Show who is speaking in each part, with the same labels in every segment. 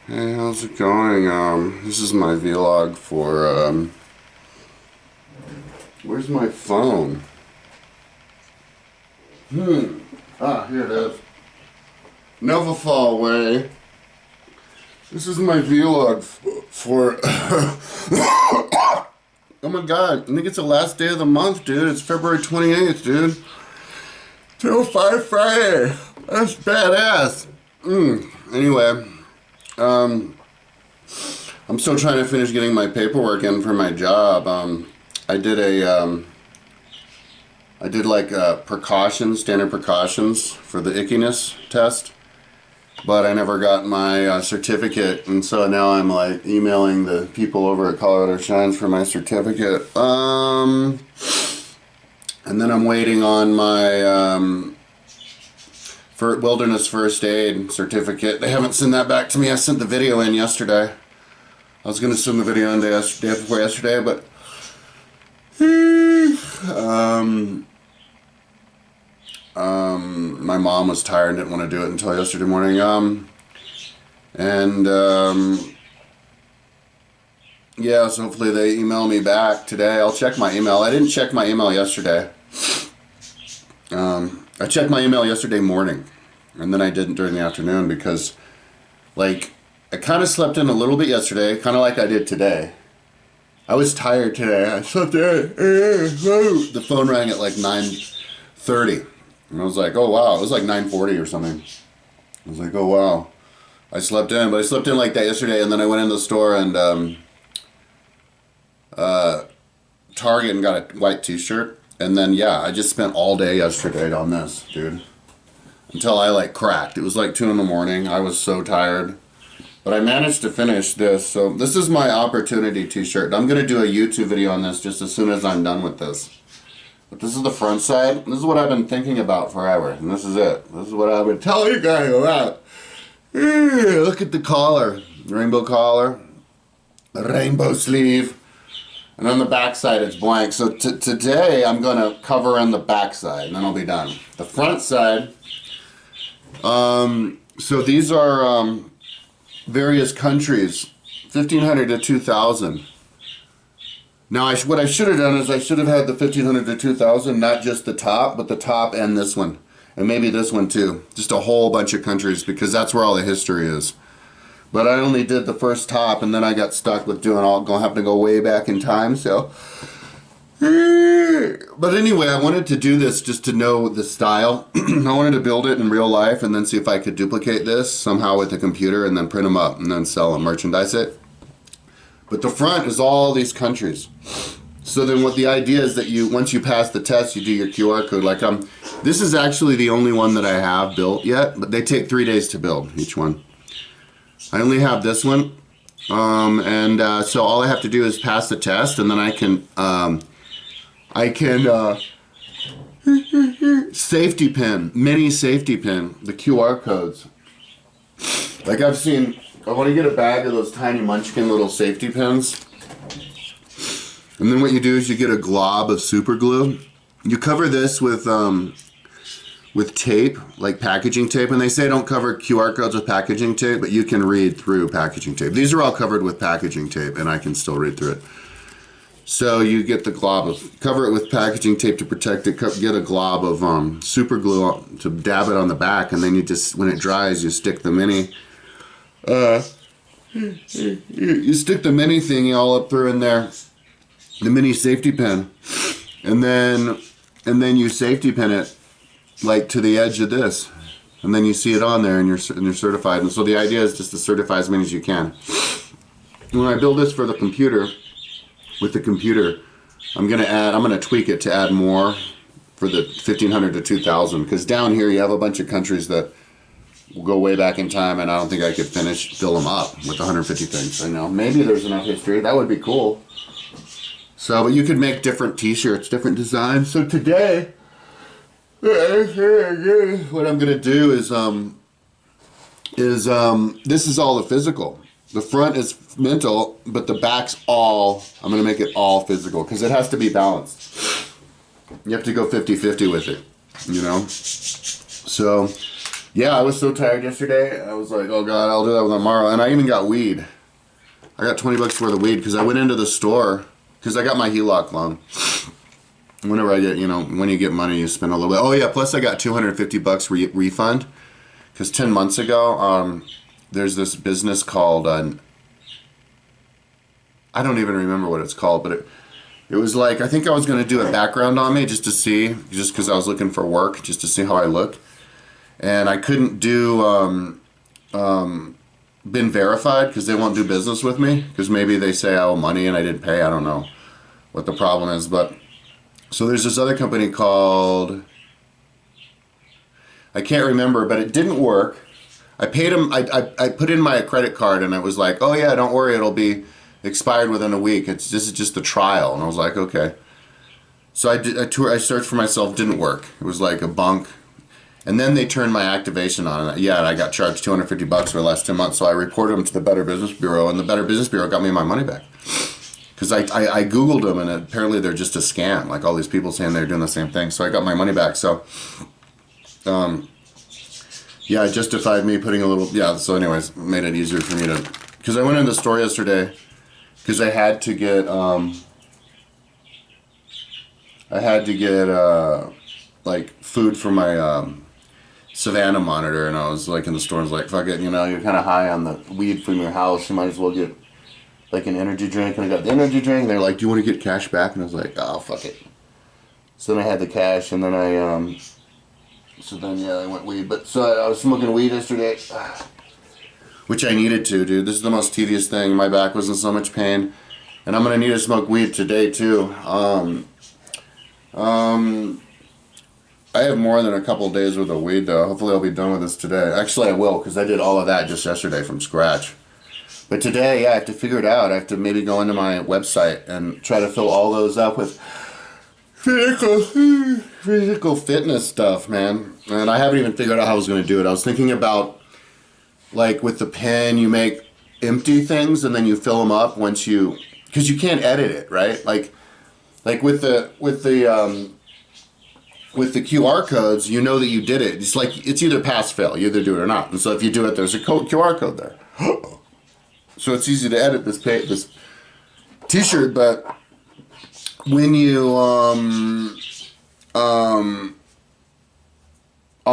Speaker 1: Hey, how's it going? This is my vlog for, where's my phone? Here it is. Never fall away. This is my vlog for, oh my god, I think it's the last day of the month, dude. It's February 28th, dude. 205 Friday. That's badass. Anyway. I'm still trying to finish getting my paperwork in for my job. I did standard precautions for the ickiness test, but I never got my certificate, and so now I'm like emailing the people over at Colorado Shines for my certificate. And then I'm waiting on my for wilderness first aid certificate. They haven't sent that back to me. I sent the video in yesterday. I was gonna send the video in day before yesterday, but my mom was tired and didn't want to do it until yesterday morning. Yeah, so hopefully they email me back today. I'll check my email. I didn't check my email yesterday. I checked my email yesterday morning, and then I didn't during the afternoon because, like, I kind of slept in a little bit yesterday, kind of like I did today. I was tired today. I slept in. The phone rang at like 9:30, and I was like, oh wow. It was like 9:40 or something. I was like, oh wow. I slept in, but I slept in like that yesterday, and then I went in the store and Target and got a white t-shirt. And then, yeah, I just spent all day yesterday on this, dude. Until I, like, cracked. It was like 2 in the morning. I was so tired. But I managed to finish this. So this is my opportunity t-shirt. I'm going to do a YouTube video on this just as soon as I'm done with this. But this is the front side. This is what I've been thinking about forever. And this is it. This is what I've been telling you guys about. Look at the collar. Rainbow collar. Rainbow sleeve. And on the back side it's blank. So today I'm going to cover in the back side and then I'll be done. The front side, so these are various countries, 1500 to 2000. Now what I should have done is I should have had the 1500 to 2000, not just the top, but the top and this one. And maybe this one too. Just a whole bunch of countries because that's where all the history is. But I only did the first top, and then I got stuck with doing all. Gonna have to go way back in time. So, but anyway, I wanted to do this just to know the style. I wanted to build it in real life, and then see if I could duplicate this somehow with the computer, and then print them up, and then sell them, merchandise it. But the front is all these countries. So then, what the idea is that once you pass the test, you do your QR code. Like this is actually the only one that I have built yet, but they take 3 days to build each one. I only have this one, so all I have to do is pass the test, and then I can safety pin, mini safety pin, the QR codes. Like I want to get a bag of those tiny munchkin little safety pins, and then what you do is you get a glob of super glue. You cover this with tape, like packaging tape, and they say don't cover QR codes with packaging tape, but you can read through packaging tape. These are all covered with packaging tape, and I can still read through it. So you get the glob cover it with packaging tape to protect it, get a glob of super glue to dab it on the back, and then you just, when it dries, you stick the mini, you stick the mini thingy all up through in there, the mini safety pin, and then you safety pin it like to the edge of this, and then you see it on there, and you're certified. And so the idea is just to certify as many as you can. When I build this for the computer, with the computer, I'm gonna tweak it to add more for the 1500 to 2000, because down here you have a bunch of countries that will go way back in time, and I don't think I could fill them up with 150 things. I know maybe there's enough history. That would be cool. So, but you could make different t-shirts, different designs. So today, what I'm gonna do is this is all the physical. The front is mental, but the back's I'm gonna make it all physical because it has to be balanced. You have to go 50-50 with it, you know? So Yeah, I was so tired yesterday. I was like, oh God, I'll do that tomorrow. And I even got weed. I got 20 bucks worth of weed because I went into the store because I got my HELOC loan. Whenever I get, when you get money, you spend a little bit. Oh yeah, plus I got 250 bucks refund because 10 months ago, there's this business called, I don't even remember what it's called, but it was like, I think I was going to do a background on me just to see, just because I was looking for work, just to see how I look. And I couldn't do been verified because they won't do business with me because maybe they say I owe money and I didn't pay. I don't know what the problem is, but so there's this other company called, I can't remember, but it didn't work. I paid them. I put in my credit card and it was like, oh yeah, don't worry, it'll be expired within a week. This is just a trial, and I was like, okay. So I searched for myself, didn't work. It was like a bunk. And then they turned my activation on, and yeah, and I got charged 250 bucks for the last 10 months. So I reported them to the Better Business Bureau, and the Better Business Bureau got me my money back. Because I Googled them, and apparently they're just a scam. Like all these people saying they're doing the same thing. So I got my money back. So, yeah, it justified me putting a little, yeah, so anyways, made it easier for me to, because I went in the store yesterday, because I had to get, like, food for my, Savannah monitor, and I was like in the store, I was like, fuck it, you're kind of high on the weed from your house, you might as well get like an energy drink. And I got the energy drink, they're like, do you want to get cash back? And I was like, oh, fuck it. So then I had the cash, and then I went weed. But so I was smoking weed yesterday, which I needed to, dude. This is the most tedious thing. My back was in so much pain, and I'm gonna need to smoke weed today too. I have more than a couple days worth of weed though. Hopefully I'll be done with this today. Actually I will, because I did all of that just yesterday from scratch. But today, yeah, I have to figure it out. I have to maybe go into my website and try to fill all those up with physical fitness stuff, man. And I haven't even figured out how I was going to do it. I was thinking about, like with the pen, you make empty things and then you fill them up once you, because you can't edit it, right? Like with the QR codes, you know that you did it. It's like, it's either pass fail, you either do it or not. And so if you do it, there's a QR code there. So it's easy to edit this t-shirt, but when you, on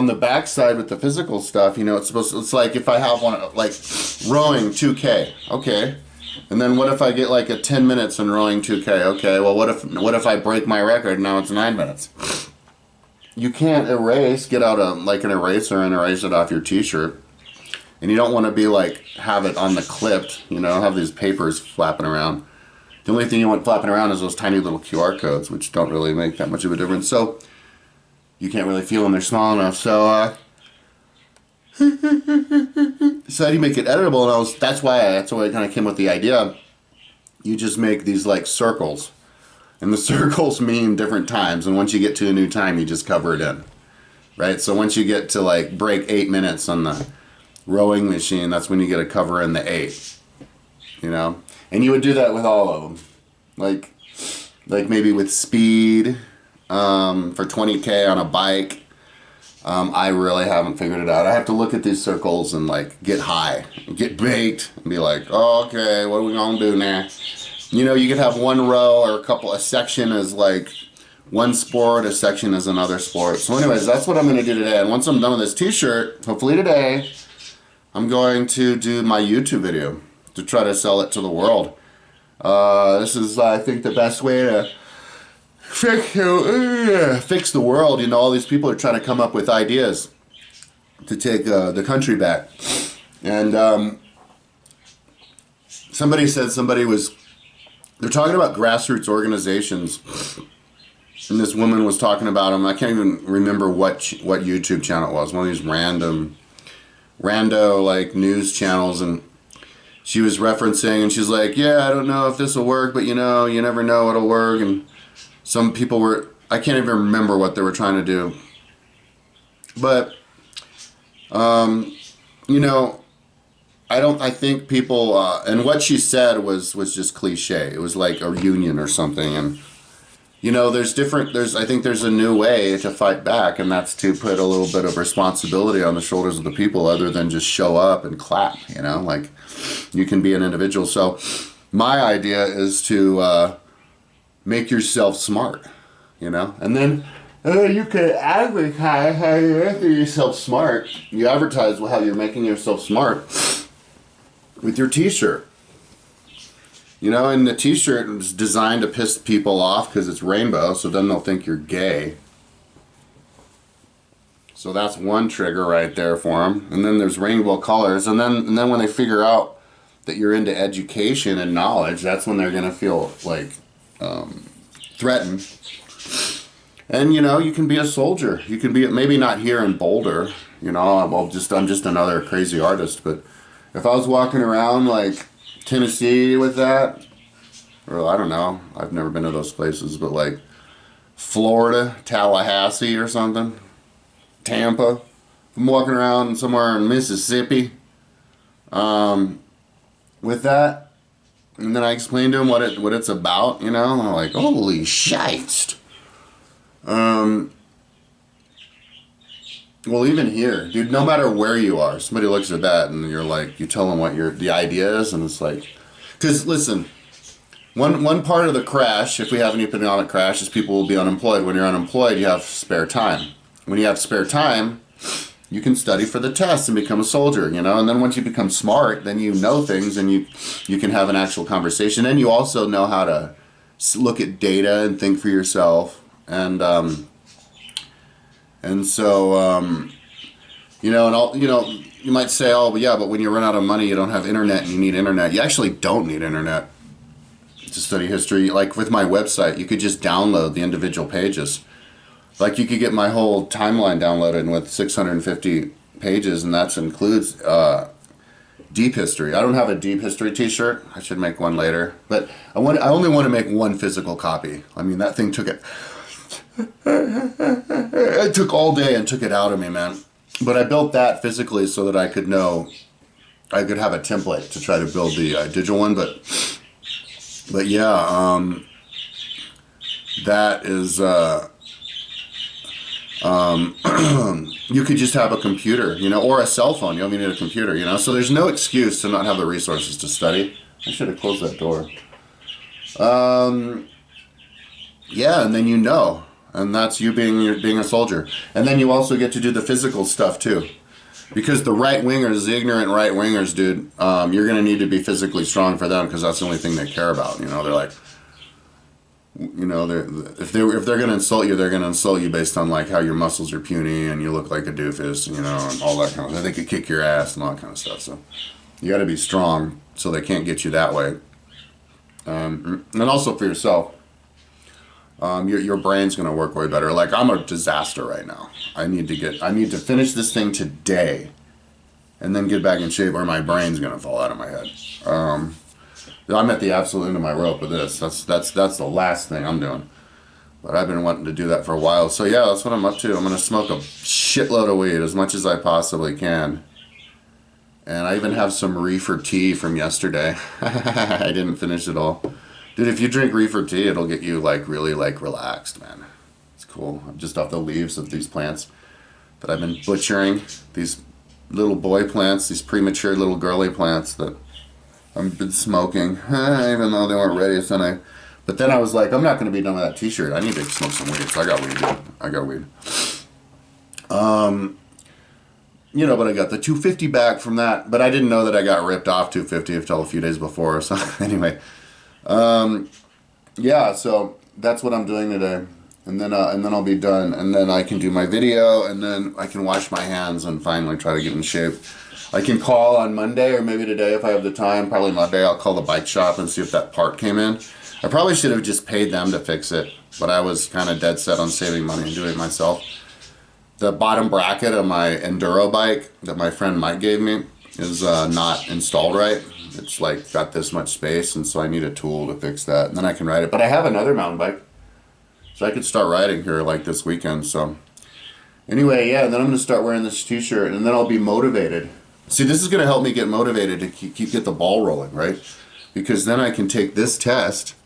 Speaker 1: the back side with the physical stuff, it's like if I have one, like rowing 2K, okay. And then what if I get like a 10 minutes in rowing 2K, okay. Well, what if I break my record, now it's 9 minutes? You can't get out an eraser and erase it off your t-shirt. And you don't want to be like, have it on the clipped, have these papers flapping around. The only thing you want flapping around is those tiny little QR codes, which don't really make that much of a difference. So, you can't really feel them, they're small enough. So, so how do you make it editable? And that's why I kind of came with the idea. You just make these like circles. And the circles mean different times. And once you get to a new time, you just cover it in. Right? So once you get to like break 8 minutes on the rowing machine, that's when you get a cover in the 8. And you would do that with all of them. Like maybe with speed, for 20K on a bike. I really haven't figured it out. I have to look at these circles and like get high, get baked, and be like, oh, okay, what are we gonna do now? You could have one row or a section as like one sport, a section as another sport. So anyways, that's what I'm gonna do today. And once I'm done with this t-shirt, hopefully today, I'm going to do my YouTube video to try to sell it to the world. This is, I think, the best way to fix the world. All these people are trying to come up with ideas to take the country back. And somebody said they're talking about grassroots organizations. And this woman was talking about them. I can't even remember what YouTube channel it was. One of these rando like news channels, and she was referencing, and she's like, yeah, I don't know if this will work, but you never know it'll work. And some people I can't even remember what they were trying to do. But, I think people, and what she said was just cliche. It was like a union or something, and you know, I think there's a new way to fight back, and that's to put a little bit of responsibility on the shoulders of the people other than just show up and clap, you know, like you can be an individual. So my idea is to make yourself smart, you know, and then you can advertise how you're making yourself smart. You advertise how you're making yourself smart with your t-shirt. You know, and the t-shirt is designed to piss people off because it's rainbow, so then they'll think you're gay. So that's one trigger right there for them. And then there's rainbow colors, and then when they figure out that you're into education and knowledge, that's when they're gonna feel like threatened. And you know, you can be a soldier. You can be, maybe not here in Boulder. You know, I'm just another crazy artist. But if I was walking around like Tennessee with that, or I don't know, I've never been to those places, but like Florida, Tallahassee or something, Tampa. If I'm walking around somewhere in Mississippi with that, and then I explain to them what it's about, you know, and they're like, holy shite. Well, even here, dude, no matter where you are, somebody looks at that and you're like, you tell them what the idea is, and it's like, because listen, one part of the crash, if we have an economic crash, is people will be unemployed. When you're unemployed, you have spare time. When you have spare time, you can study for the test and become a soldier, you know, and then once you become smart, then you know things and you can have an actual conversation, and you also know how to look at data and think for yourself. And so, you know, and all, you know, you might say, oh, but yeah, but when you run out of money, you don't have internet and you need internet. You actually don't need internet to study history. Like with my website, you could just download the individual pages. Like you could get my whole timeline downloaded with 650 pages, and that includes deep history. I don't have a deep history t-shirt. I should make one later. But I only want to make one physical copy. I mean, that thing took it. It took all day and took it out of me, man. But I built that physically so that I could have a template to try to build the digital one. But yeah, that is, you could just have a computer, you know, or a cell phone. You don't even need a computer, you know. So there's no excuse to not have the resources to study. I should have closed that door. Yeah, and then you know. And that's you being a soldier. And then you also get to do the physical stuff too. Because the right-wingers, the ignorant right-wingers, dude, you're going to need to be physically strong for them because that's the only thing they care about. You know, they're like, you know, if they're going to insult you, they're going to insult you based on like how your muscles are puny and you look like a doofus, you know, and all that kind of stuff. They could kick your ass and all that kind of stuff. So you got to be strong so they can't get you that way. And also for yourself. Your brain's gonna work way better. Like I'm a disaster right now. I need to finish this thing today, and then get back in shape, or my brain's gonna fall out of my head. I'm at the absolute end of my rope with this. That's the last thing I'm doing. But I've been wanting to do that for a while. So yeah, that's what I'm up to. I'm gonna smoke a shitload of weed, as much as I possibly can. And I even have some reefer tea from yesterday. I didn't finish it all. Dude, if you drink reefer tea, it'll get you like really like relaxed, man. It's cool. I'm just off the leaves of these plants that I've been butchering. These little boy plants, these premature little girly plants that I've been smoking, even though they weren't ready. But then I was like, I'm not going to be done with that t-shirt. I need to smoke some weed. So I got weed, dude. I got weed. You know, but I got the 250 back from that. But I didn't know that I got ripped off 250 until a few days before. So anyway. Yeah, so that's what I'm doing today, and then I'll be done, and then I can do my video, and then I can wash my hands and finally try to get in shape. I can call on Monday or maybe today if I have the time. Probably Monday I'll call the bike shop and see if that part came in. I probably should have just paid them to fix it, but I was kind of dead set on saving money and doing it myself. The bottom bracket of my enduro bike that my friend Mike gave me is not installed right. It's like got this much space, and so I need a tool to fix that, and then I can ride it. But I have another mountain bike, so I could start riding here like this weekend. So anyway, yeah, and then I'm gonna start wearing this t-shirt, and then I'll be motivated. See, this is gonna help me get motivated to get the ball rolling, right? Because then I can take this test,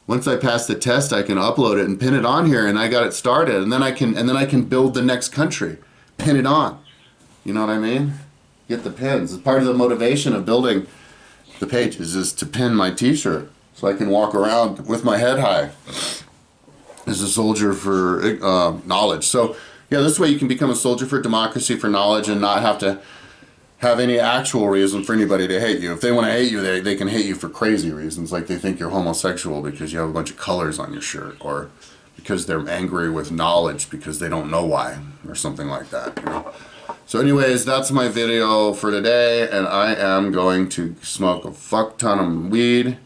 Speaker 1: once I pass the test, I can upload it and pin it on here, and I got it started, and then I can build the next country, pin it on. You know what I mean? Get the pins. It's part of the motivation of building the pages is to pin my T-shirt so I can walk around with my head high as a soldier for knowledge. So yeah, this way you can become a soldier for democracy, for knowledge, and not have to have any actual reason for anybody to hate you. If they want to hate you, they can hate you for crazy reasons, like they think you're homosexual because you have a bunch of colors on your shirt, or because they're angry with knowledge because they don't know why, or something like that, you know? So anyways, that's my video for today, and I am going to smoke a fuck ton of weed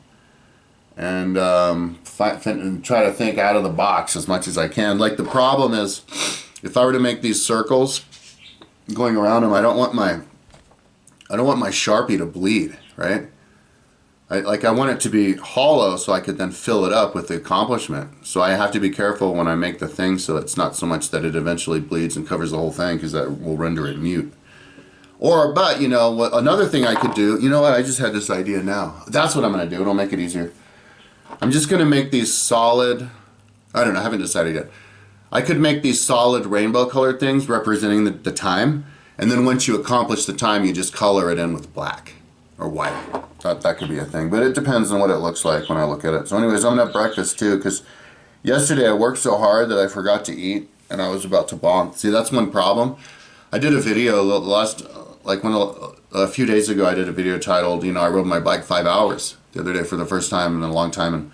Speaker 1: and try to think out of the box as much as I can. Like, the problem is, if I were to make these circles going around them, I don't want my Sharpie to bleed, right? I want it to be hollow so I could then fill it up with the accomplishment. So I have to be careful when I make the thing so it's not so much that it eventually bleeds and covers the whole thing, because that will render it mute. But, you know, what another thing I could do, you know what, I just had this idea now. That's what I'm going to do. It'll make it easier. I'm just going to make these solid, I don't know, I haven't decided yet. I could make these solid rainbow colored things representing the time. And then once you accomplish the time, you just color it in with black or white. That could be a thing, but it depends on what it looks like when I look at it. So anyways, I'm gonna have breakfast too, because yesterday I worked so hard that I forgot to eat, and I was about to bonk. See, that's one problem. I did a video a few days ago, I did a video titled, you know, I rode my bike 5 hours the other day for the first time in a long time,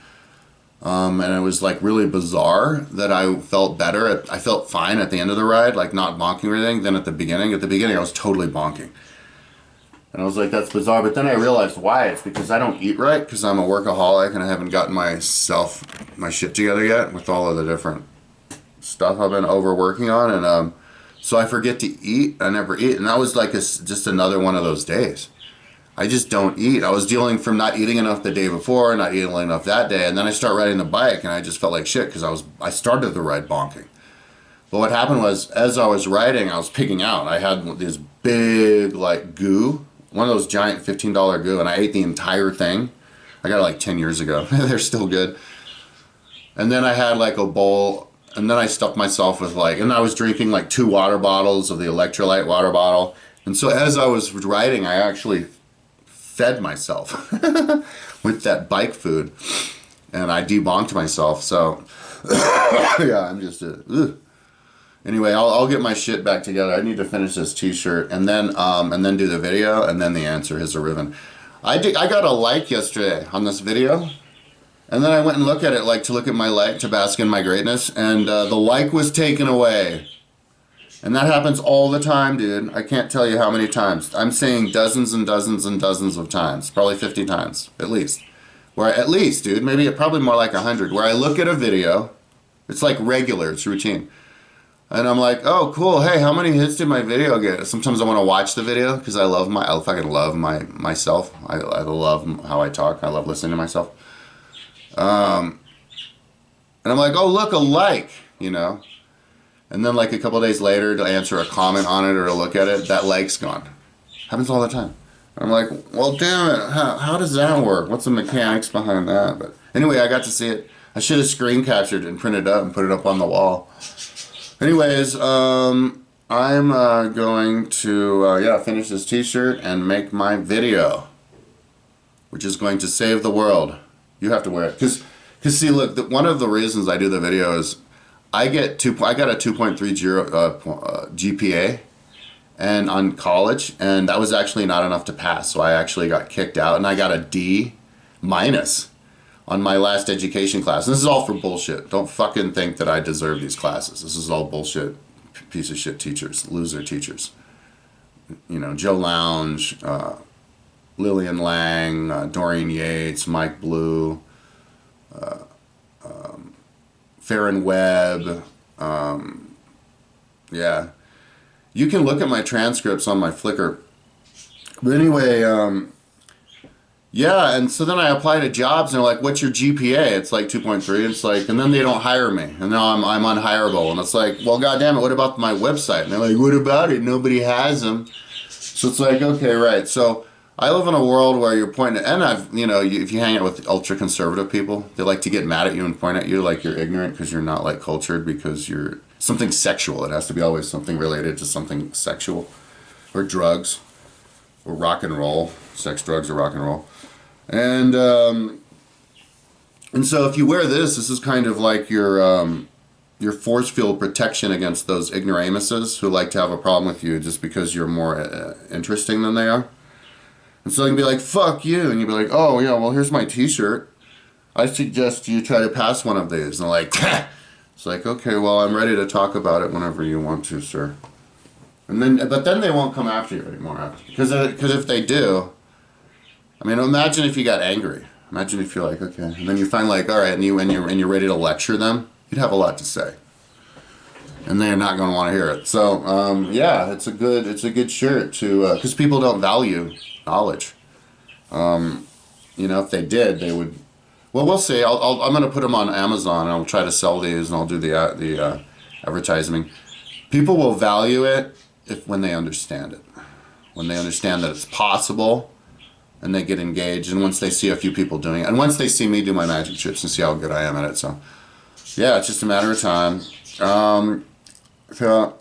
Speaker 1: and it was like really bizarre that I felt better. I felt fine at the end of the ride, like not bonking or anything, than at the beginning. At the beginning, I was totally bonking. And I was like, that's bizarre. But then I realized why. It's because I don't eat right, because I'm a workaholic and I haven't gotten my shit together yet with all of the different stuff I've been overworking on. And so I forget to eat. I never eat. And that was like just another one of those days. I just don't eat. I was dealing from not eating enough the day before, not eating enough that day. And then I start riding the bike and I just felt like shit because I started the ride bonking. But what happened was, as I was riding, I was pigging out. I had this big, like, goo. One of those giant $15 goo, and I ate the entire thing. I got it like 10 years ago. They're still good. And then I had like a bowl, and then I stuffed myself with and I was drinking like 2 water bottles of the electrolyte water bottle. And so as I was riding, I actually fed myself with that bike food, and I debonked myself. So yeah, I'm just anyway, I'll get my shit back together. I need to finish this T-shirt and then do the video, and then the answer is a ribbon. I got a like yesterday on this video, and then I went and looked at it to look at my like, to bask in my greatness, and the like was taken away. And that happens all the time, dude. I can't tell you how many times. I'm saying dozens and dozens and dozens of times, probably 50 times at least. Dude, probably more like 100. Where I look at a video, it's like regular, it's routine. And I'm like, oh, cool. Hey, how many hits did my video get? Sometimes I want to watch the video because I fucking love myself. I love how I talk. I love listening to myself. And I'm like, oh, look, a like, you know. And then like a couple days later, to answer a comment on it or to look at it, that like's gone. Happens all the time. I'm like, well, damn it. How does that work? What's the mechanics behind that? But anyway, I got to see it. I should have screen captured and printed it up and put it up on the wall. Anyways, I'm going to finish this T-shirt and make my video, which is going to save the world. You have to wear it, because see, look, one of the reasons I do the video is I got a 2.30 GPA, and on college, and that was actually not enough to pass, so I actually got kicked out, and I got a D- on my last education class. And this is all for bullshit. Don't fucking think that I deserve these classes. This is all bullshit, piece of shit teachers, loser teachers. You know, Joe Lounge, Lillian Lang, Dorian Yates, Mike Blue, Farron Webb. Yeah. You can look at my transcripts on my Flickr. But anyway, yeah, and so then I apply to jobs, and they're like, what's your GPA? It's like 2.3. It's like, and then they don't hire me, and now I'm unhireable. And it's like, well, goddamn it, what about my website? And they're like, what about it? Nobody has them. So it's like, okay, right. So I live in a world where you're pointing, and if you hang out with ultra conservative people, they like to get mad at you and point at you like you're ignorant because you're not like cultured because you're something sexual. It has to be always something related to something sexual, or drugs, or rock and roll, sex, drugs, or rock and roll, and so if you wear this is kind of like your force field protection against those ignoramuses who like to have a problem with you just because you're more interesting than they are. And so they can be like, fuck you. And you'd be like, oh, yeah, well, here's my t-shirt. I suggest you try to pass one of these. And they're like, it's like, okay, well, I'm ready to talk about it whenever you want to, sir. But then they won't come after you anymore. Because if they do, I mean, imagine if you got angry. Imagine if you're like, okay. And then you find like, all right, and you're ready to lecture them. You'd have a lot to say. And they're not going to want to hear it. So, yeah, it's a good shirt to, because people don't value knowledge. If they did, they would. Well, we'll see. I'm going to put them on Amazon, and I'll try to sell these, and I'll do the advertising. People will value it when they understand it, when they understand that it's possible, and they get engaged. And once they see a few people doing it, and once they see me do my magic tricks and see how good I am at it, so yeah, it's just a matter of time. So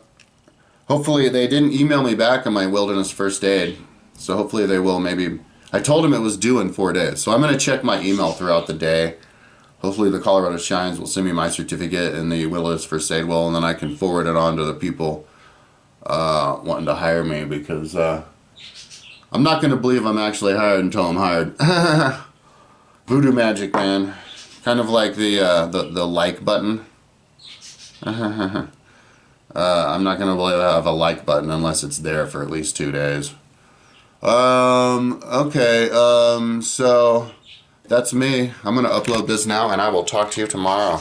Speaker 1: hopefully they didn't email me back on my wilderness first aid. So hopefully they will. Maybe I told them it was due in 4 days. So I'm going to check my email throughout the day. Hopefully the Colorado Shines will send me my certificate and the wilderness first aid will, and then I can forward it on to the people wanting to hire me, because I'm not going to believe I'm actually hired until I'm hired. Voodoo magic, man. Kind of like the like button. I'm not going to believe I have a like button unless it's there for at least 2 days. Okay, so that's me. I'm going to upload this now, and I will talk to you tomorrow.